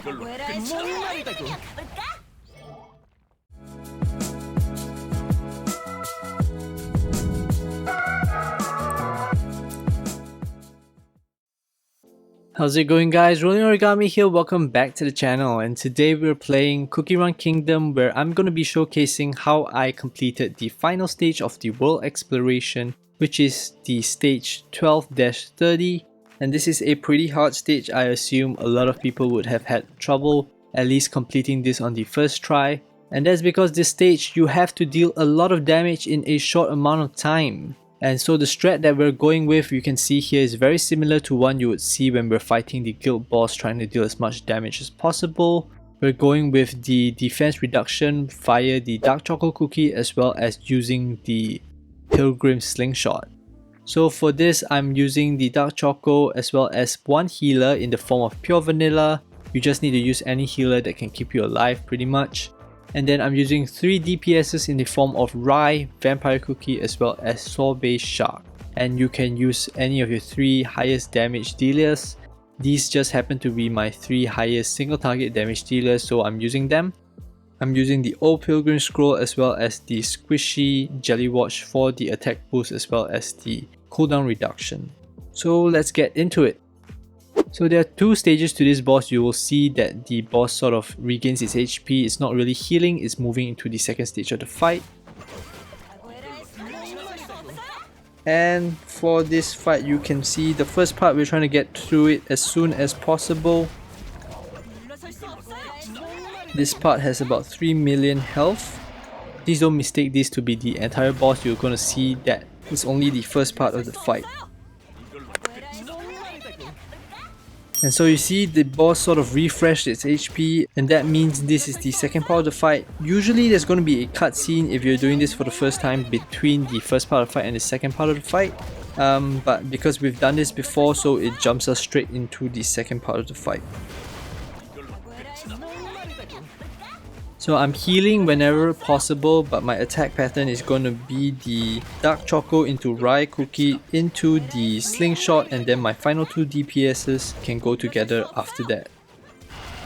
How's it going, guys? Rolling Origami here, welcome back to the channel, and today we're playing Cookie Run Kingdom, where I'm going to be showcasing how I completed the final stage of the world exploration, which is the stage 12-30, and this is a pretty hard stage. I assume a lot of people would have had trouble at least completing this on the first try, and that's because this stage you have to deal a lot of damage in a short amount of time. And so the strat that we're going with, you can see here, is very similar to one you would see when we're fighting the guild boss, trying to deal as much damage as possible. We're going with the defense reduction via the dark chocolate cookie, as well as using the pilgrim slingshot. So for this, I'm using the dark choco as well as one healer in the form of pure vanilla. You just need to use any healer that can keep you alive pretty much. And then I'm using 3 DPSs in the form of Rye, Vampire Cookie, as well as Sorbet Shark. And you can use any of your 3 highest damage dealers. These just happen to be my 3 highest single target damage dealers, so I'm using them. I'm using the Old Pilgrim Scroll as well as the Squishy Jelly Watch for the attack boost as well as the cooldown reduction. So let's get into it. So there are 2 stages to this boss. You will see that the boss sort of regains its HP. It's not really healing, it's moving into the second stage of the fight. And for this fight, you can see the first part, we're trying to get through it as soon as possible. This part has about 3 million health. Please don't mistake this to be the entire boss. You're going to see that it's only the first part of the fight. And so you see the boss sort of refreshed its HP, and that means this is the second part of the fight. Usually there's going to be a cutscene if you're doing this for the first time between the first part of the fight and the second part of the fight. But because we've done this before, so it jumps us straight into the second part of the fight. So I'm healing whenever possible, but my attack pattern is going to be the Dark Choco into Rye Cookie into the Slingshot, and then my final 2 DPSs can go together after that.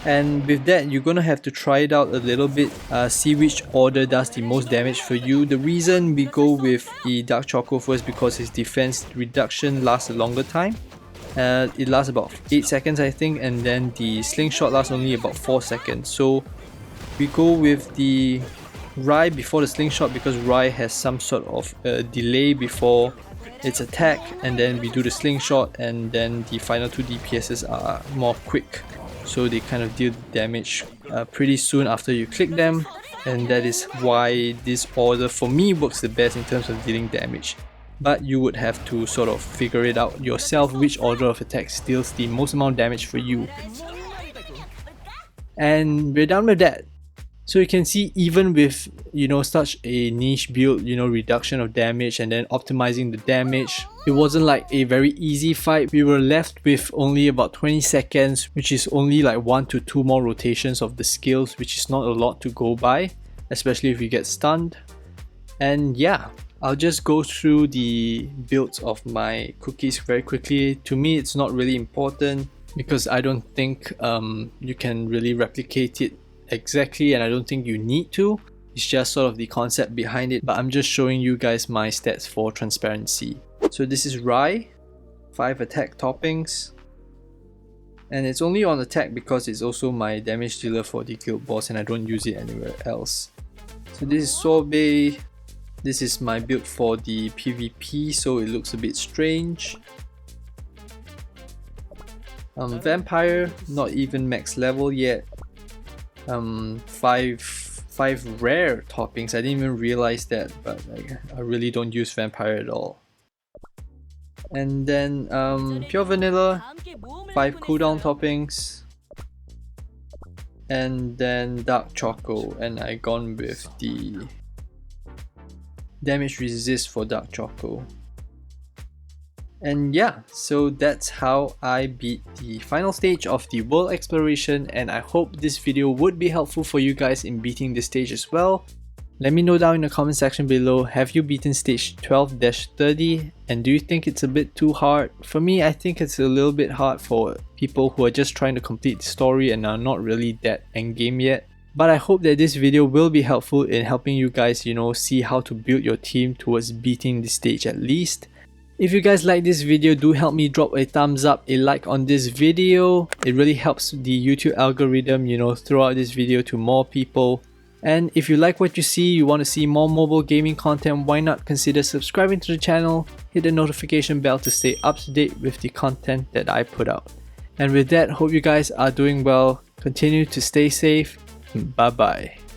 And with that, you're going to have to try it out a little bit, see which order does the most damage for you. The reason we go with the Dark Choco first because its defense reduction lasts a longer time. It lasts about 8 seconds I think, and then the Slingshot lasts only about 4 seconds. So we go with the Rye before the Slingshot because Rye has some sort of delay before its attack, and then we do the Slingshot, and then the final 2 DPSs are more quick, so they kind of deal damage pretty soon after you click them, and that is why this order for me works the best in terms of dealing damage. But you would have to sort of figure it out yourself which order of attacks deals the most amount of damage for you. And we're done with that. So you can see, even with, such a niche build, reduction of damage and then optimizing the damage, it wasn't like a very easy fight. We were left with only about 20 seconds, which is only like 1 to 2 more rotations of the skills, which is not a lot to go by, especially if you get stunned. And yeah, I'll just go through the builds of my cookies very quickly. To me, it's not really important because I don't think you can really replicate it exactly, and I don't think you need to. It's just sort of the concept behind it, but I'm just showing you guys my stats for transparency. So this is Rye, 5 attack toppings, and it's only on attack because it's also my damage dealer for the guild boss and I don't use it anywhere else. So this is Sorbet. This is my build for the PvP, so it looks a bit strange. Vampire, not even max level yet. 5 rare toppings. I didn't even realize that, but I really don't use vampire at all. And then pure vanilla, 5 cooldown toppings, and then dark choco, and I gone with the damage resist for dark choco. And yeah, so that's how I beat the final stage of the world exploration, and I hope this video would be helpful for you guys in beating this stage as well. Let me know down in the comment section below, have you beaten stage 12-30 and do you think it's a bit too hard? For me, I think it's a little bit hard for people who are just trying to complete the story and are not really that endgame yet. But I hope that this video will be helpful in helping you guys, see how to build your team towards beating the stage at least. If you guys like this video, do help me drop a thumbs up, a like on this video. It really helps the YouTube algorithm, throw out this video to more people. And if you like what you see, you want to see more mobile gaming content, why not consider subscribing to the channel, hit the notification bell to stay up to date with the content that I put out. And with that, hope you guys are doing well, continue to stay safe, bye bye.